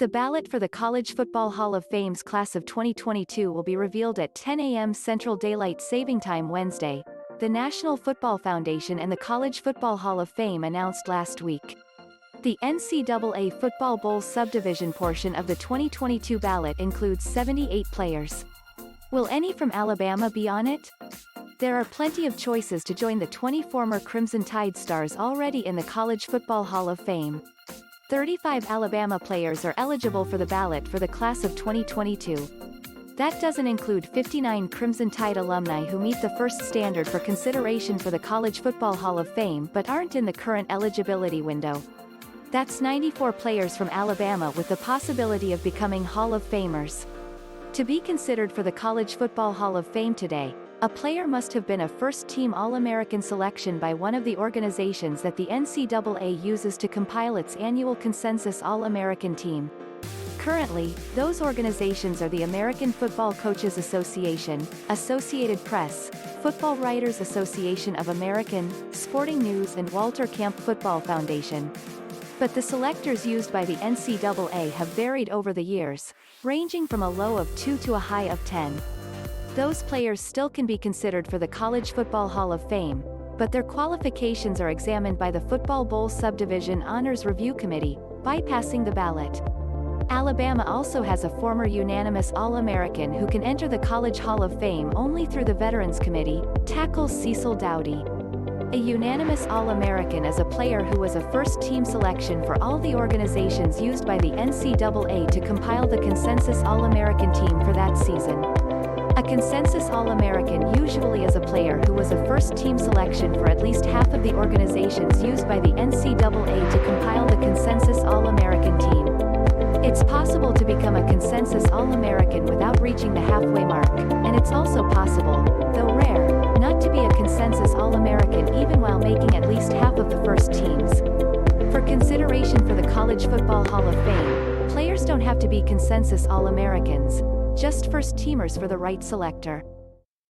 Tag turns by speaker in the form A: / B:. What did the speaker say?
A: The ballot for the College Football Hall of Fame's class of 2022 will be revealed at 10 a.m. Central Daylight Saving Time Wednesday, the National Football Foundation and the College Football Hall of Fame announced last week. The NCAA Football Bowl Subdivision portion of the 2022 ballot includes 78 players. Will any from Alabama be on it? There are plenty of choices to join the 20 former Crimson Tide stars already in the College Football Hall of Fame. 35 Alabama players are eligible for the ballot for the class of 2022. That doesn't include 59 Crimson Tide alumni who meet the first standard for consideration for the College Football Hall of Fame but aren't in the current eligibility window. That's 94 players from Alabama with the possibility of becoming Hall of Famers. To be considered for the College Football Hall of Fame today, a player must have been a first-team All-American selection by one of the organizations that the NCAA uses to compile its annual consensus All-American team. Currently, those organizations are the American Football Coaches Association, Associated Press, Football Writers Association of American, Sporting News and Walter Camp Football Foundation. But the selectors used by the NCAA have varied over the years, ranging from a low of 2 to a high of 10. Those players still can be considered for the College Football Hall of Fame, but their qualifications are examined by the Football Bowl Subdivision Honors Review Committee, bypassing the ballot. Alabama also has a former unanimous All-American who can enter the College Hall of Fame only through the Veterans Committee, tackle Cecil Dowdy. A unanimous All-American is a player who was a first-team selection for all the organizations used by the NCAA to compile the consensus All-American team for that season. A consensus All-American usually is a player who was a first-team selection for at least half of the organizations used by the NCAA to compile the consensus All-American team. It's possible to become a consensus All-American without reaching the halfway mark, and it's also possible, though rare, not to be a consensus All-American even while making at least half of the first teams. For consideration for the College Football Hall of Fame, players don't have to be consensus All-Americans, just first-teamers for the right selector.